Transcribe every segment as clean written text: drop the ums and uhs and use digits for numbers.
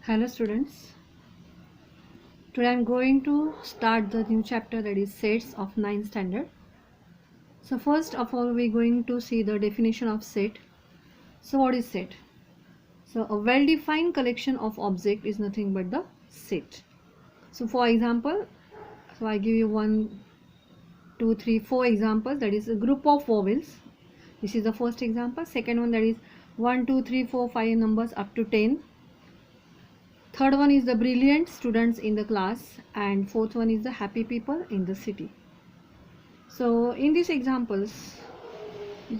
Hello students, today I am going to start the new chapter, that is sets of 9th standard. So first of all we are going to see the definition of set. So what is set? So a well defined collection of objects is nothing but the set. So for example, I give you 1, 2, 3, 4 examples, that is a group of vowels. This is the first example. Second one, that is 1, 2, 3, 4, 5 numbers up to 10. Third one is the brilliant students in the class, and fourth one is the happy people in the city. So in these examples,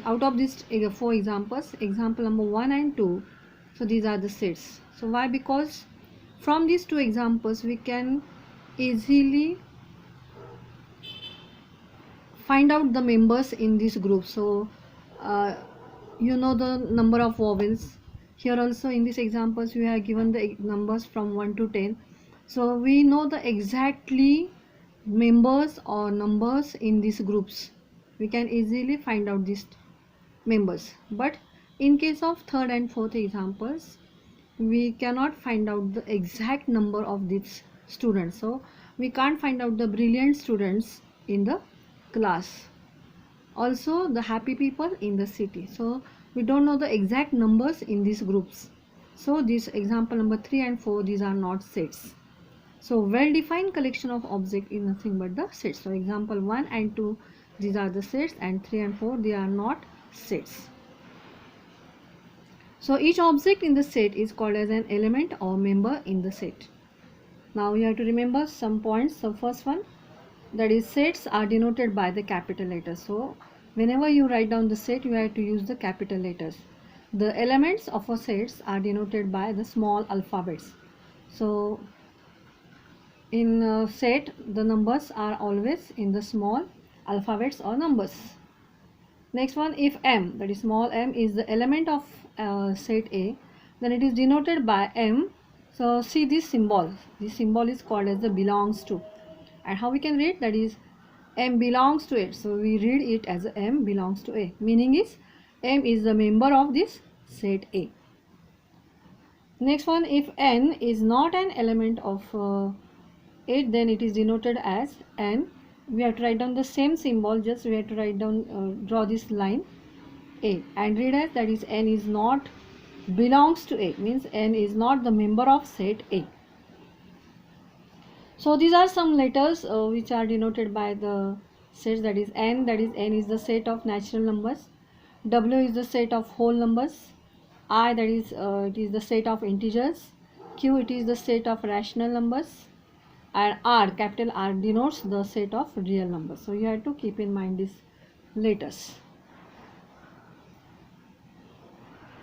out of these 4 examples, example number 1 and 2, so these are the sets. So why? Because from these 2 examples we can easily find out the members in this group. So you know the number of vowels. Here also in these examples we have given the numbers from 1 to 10. So we know the exactly members or numbers in these groups. We can easily find out these members. But in case of third and fourth examples, we cannot find out the exact number of these students. So we can't find out the brilliant students in the class. Also the happy people in the city. So we don't know the exact numbers in these groups. So this example number 3 and 4, these are not sets. So well defined collection of objects is nothing but the sets. So example 1 and 2, these are the sets, and 3 and 4, they are not sets. So each object in the set is called as an element or member in the set. Now you have to remember some points. So first one, that is sets are denoted by the capital letters. So whenever you write down the set, you have to use the capital letters. The elements of a sets are denoted by the small alphabets. So in a set, the numbers are always in the small alphabets or numbers. Next one, if M, that is small m, is the element of set A, then it is denoted by M. So see this symbol is called as the belongs to. And how we can read? That is M belongs to it. So we read it as M belongs to A. Meaning is M is the member of this set A. Next one, if N is not an element of it, then it is denoted as N. We have to write down the same symbol, just we have to write down, draw this line A, and read as that is N is not belongs to A, means N is not the member of set A. So these are some letters which are denoted by the sets, that is N is the set of natural numbers, W is the set of whole numbers, I, that is it is the set of integers, Q, it is the set of rational numbers, and R, capital R, denotes the set of real numbers. So you have to keep in mind these letters.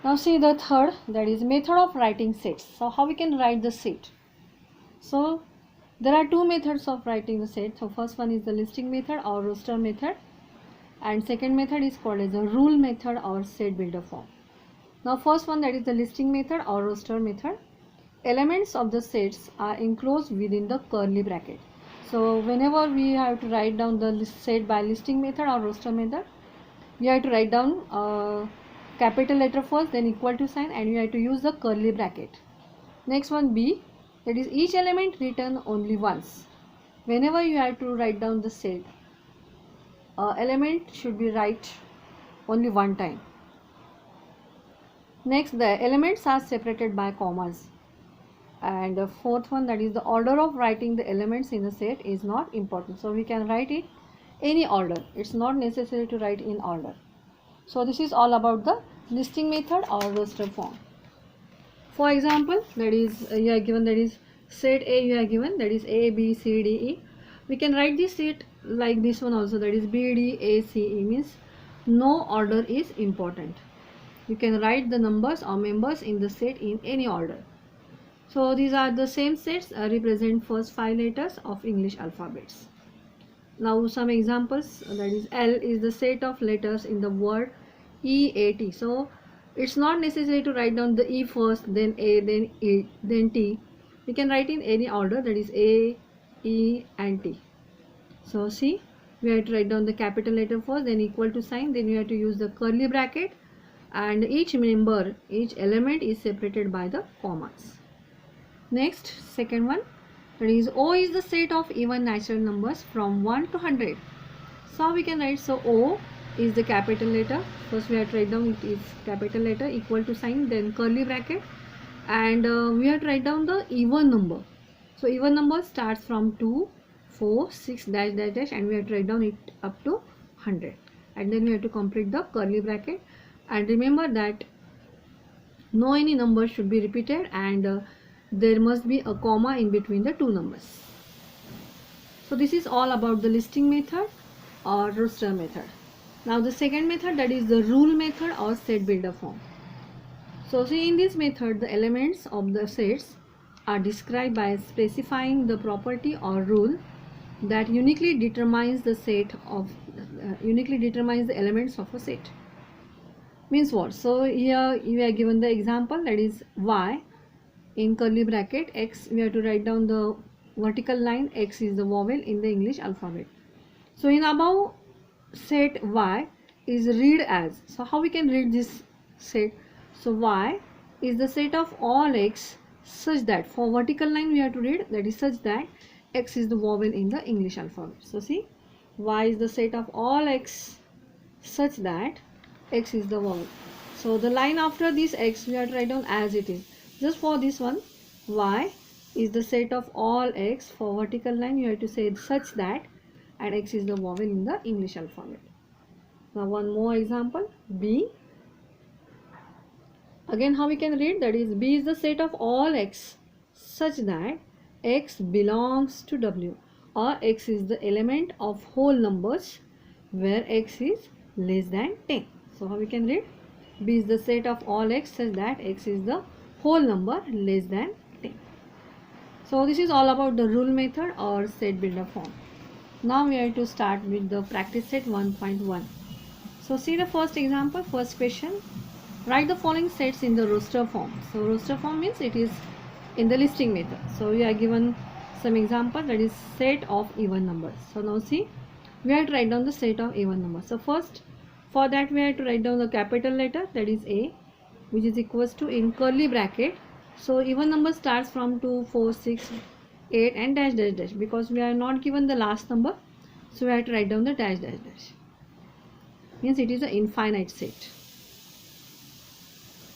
Now see the third, that is method of writing sets. So how we can write the set? So there are 2 methods of writing the set. So first one is the listing method or roster method, and second method is called as a rule method or set builder form. Now first one, that is the listing method or roster method. Elements of the sets are enclosed within the curly bracket. So whenever we have to write down the set by listing method or roster method, we have to write down capital letter first, then equal to sign, and you have to use the curly bracket. Next one, B, that is each element written only once. Whenever you have to write down the set, element should be write only one time. Next, the elements are separated by commas. And the fourth one, that is the order of writing the elements in the set is not important. So we can write it any order. It's not necessary to write in order. So this is all about the listing method or roster form. For example, that is you are given, that is set A, you are given, that is A, B, C, D, E. We can write this set like this one also, that is B, D, A, C, E, means no order is important. You can write the numbers or members in the set in any order. So these are the same sets represent first 5 letters of English alphabets. Now some examples, that is L is the set of letters in the word EAT. So it's not necessary to write down the E first, then A, then E, then T. We can write in any order, that is A, E and T. So see, we have to write down the capital letter first, then equal to sign, then we have to use the curly bracket, and each member, each element is separated by the commas. Next, second one, that is O is the set of even natural numbers from 1 to 100. So how we can write? So O is the capital letter. First we have to write down it is capital letter equal to sign, then curly bracket, and we have to write down the even number. So even number starts from 2, 4, 6 dash dash dash, and we have to write down it up to 100, and then we have to complete the curly bracket. And remember that no any number should be repeated, and there must be a comma in between the two numbers. So this is all about the listing method or roster method. Now the second method, that is the rule method or set builder form. So see, in this method the elements of the sets are described by specifying the property or rule that uniquely determines the elements of a set. Means what? So here you are given the example, that is y in curly bracket, x we have to write down the vertical line, x is the vowel in the English alphabet. So in above set y is read as, so how we can read this set? So y is the set of all x such that, for vertical line we have to read, that is such that x is the vowel in the English alphabet. So see, y is the set of all x such that x is the vowel. So the line after this x we have to write down as it is. Just for this one, y is the set of all x, for vertical line you have to say such that, and x is the vowel in the English alphabet. Now one more example, b. Again how we can read, that is b is the set of all x such that x belongs to w, or x is the element of whole numbers where x is less than 10. So how we can read, b is the set of all x such that x is the whole number less than 10. So this is all about the rule method or set builder form. Now we have to start with the practice set 1.1. So see the first example, first question. Write the following sets in the roster form. So roster form means it is in the listing method. So we are given some example, that is set of even numbers. So now see, we have to write down the set of even numbers. So first, for that we have to write down the capital letter, that is A, which is equals to in curly bracket. So even number starts from 2, 4, 6, 8 and dash dash dash, because we are not given the last number, so we have to write down the dash dash dash. Means it is an infinite set.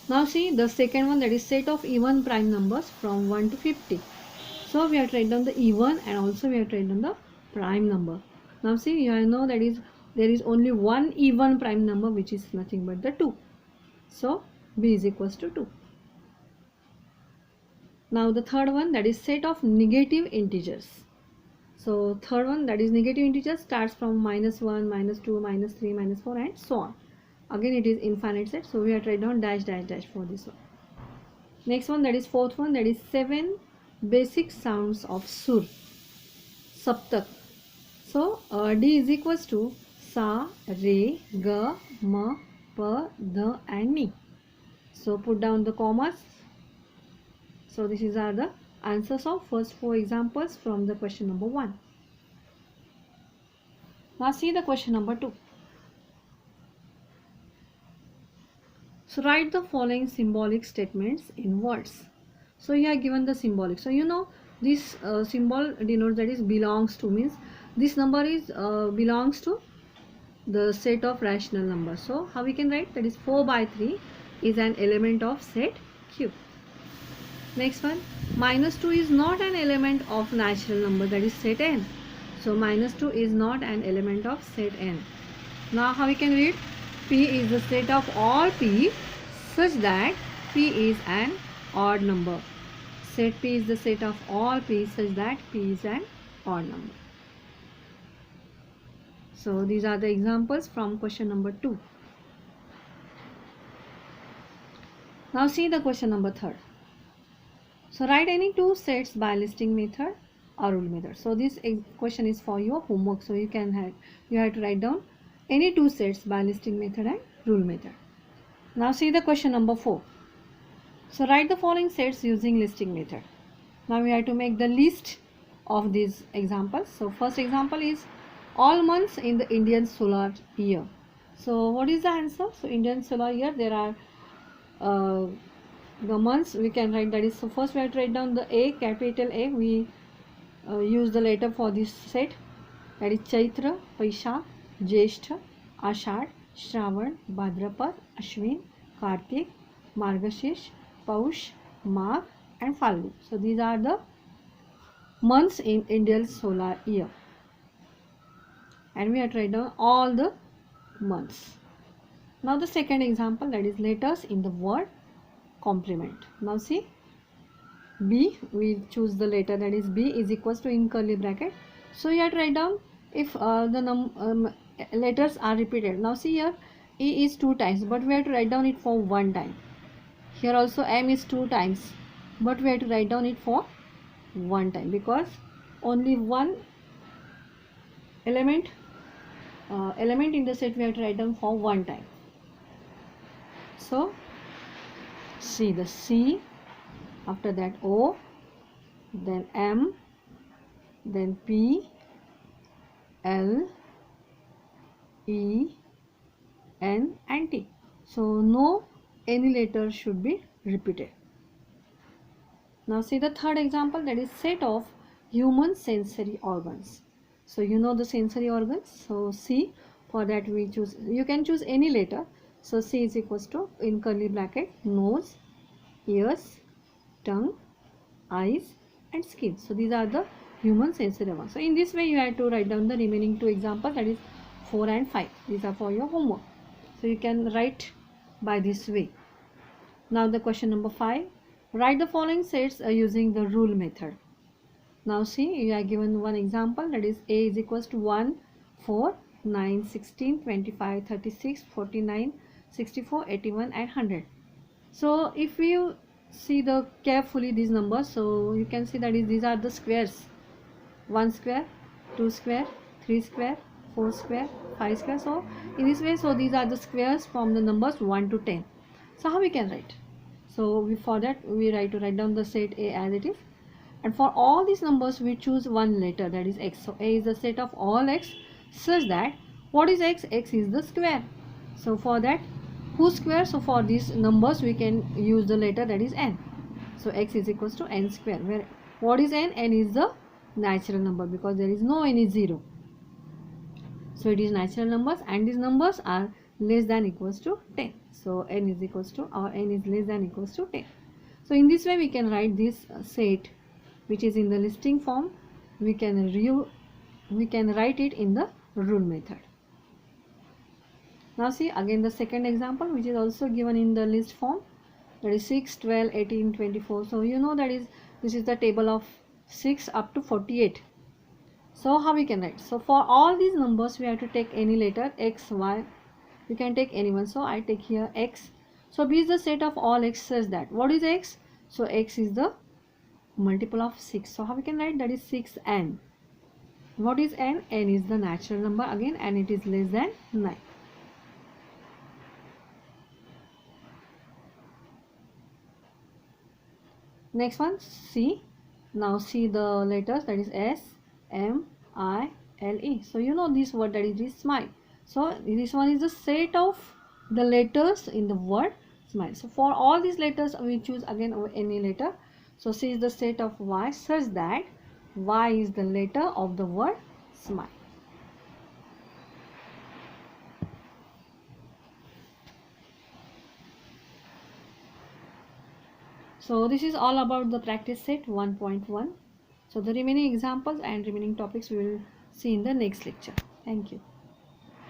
Now see the second one, that is set of even prime numbers from 1 to 50. So we have to write down the even, and also we have to write down the prime number. Now see, you know that is there is only one even prime number, which is nothing but the 2. So b is equals to 2. Now the third one, that is set of negative integers. So third one, that is negative integers, starts from -1, -2, -3, -4 and so on. Again it is infinite set, so we have to write down dash dash dash for this one. Next one, that is fourth one, that is 7 basic sounds of sur, saptak. So D is equals to sa, re, ga, ma, pa, dha and ni. So put down the commas. So these are the answers of first 4 examples from the question number 1. Now see the question number 2. So write the following symbolic statements in words. So here given the symbolic. So you know this symbol denotes, that is belongs to, means this number is belongs to the set of rational numbers. So how we can write, that is 4/3 is an element of set Q. Next one, -2 is not an element of natural number, that is set n. So -2 is not an element of set n. Now how we can read, P is the set of all P such that P is an odd number. Set P is the set of all P such that P is an odd number. So these are the examples from question number 2. Now see the question number 3. So write any two sets by listing method or rule method. So this question is for your homework. So you have to write down any two sets by listing method and rule method. Now see the question number 4. So write the following sets using listing method. Now we have to make the list of these examples. So first example is all months in the Indian solar year. So what is the answer? So Indian solar year, there are the months we can write, that is, so first we have to write down the A, capital A. We use the letter for this set, that is Chaitra, Vaishakh, Jyeshtha, Ashadh, Shravan, Bhadrapad, Ashwin, Kartik, Margashish, Paush, Magh and Falgu. So these are the months in Indian solar year, and we have to write down all the months. Now the second example, that is letters in the word complement. Now see, B, we choose the letter, that is B is equals to, in curly bracket. So you have to write down if the letters are repeated. Now see here, E is 2 times, but we have to write down it for 1 time. Here also M is 2 times, but we have to write down it for 1 time, because only one element in the set we have to write down for 1 time. So see the C, after that O, then M, then P, L, E, N and T. So no any letter should be repeated. Now see the third example, that is set of human sensory organs. So you know the sensory organs. So C, for that we choose, you can choose any letter. So C is equals to, in curly bracket, nose, ears, tongue, eyes and skin. So these are the human sensory organs. So in this way you have to write down the remaining 2 examples, that is 4 and 5. These are for your homework. So you can write by this way. Now the question number 5. Write the following sets using the rule method. Now see, you are given one example, that is A is equals to 1, 4, 9, 16, 25, 36, 49, 64, 81 and 100. So if you see the carefully these numbers, so you can see that is, these are the squares. 1 square, 2 square, 3 square, 4 square, 5 square. So in this way, so these are the squares from the numbers 1 to 10. So how we can write? So for that we write down the set A as it is, and for all these numbers we choose one letter, that is X. So A is the set of all X, such that, what is X? X is the square. So for that, whose square? So for these numbers we can use the letter, that is N. So X is equals to N square, where what is N? N is the natural number, because there is no N is 0. So it is natural numbers, and these numbers are less than equals to 10. So N is equals to, or N is less than equals to 10. So in this way we can write this set which is in the listing form. We can write it in the rule method. Now see again the second example, which is also given in the list form, that is 6, 12, 18, 24. So you know that is, this is the table of 6 up to 48. So how we can write? So for all these numbers we have to take any letter, X, Y, you can take anyone. So I take here X. So B is the set of all X, such that, what is X? So X is the multiple of 6. So how we can write? That is 6n. What is n? N is the natural number again, and it is less than 9. Next one, C. Now see the letters, that is S, M, I, L, E. So you know this word, that is smile. So this one is the set of the letters in the word smile. So for all these letters we choose again any letter. So C is the set of Y, such that Y is the letter of the word smile. So this is all about the practice set 1.1. So the remaining examples and remaining topics we will see in the next lecture. Thank you.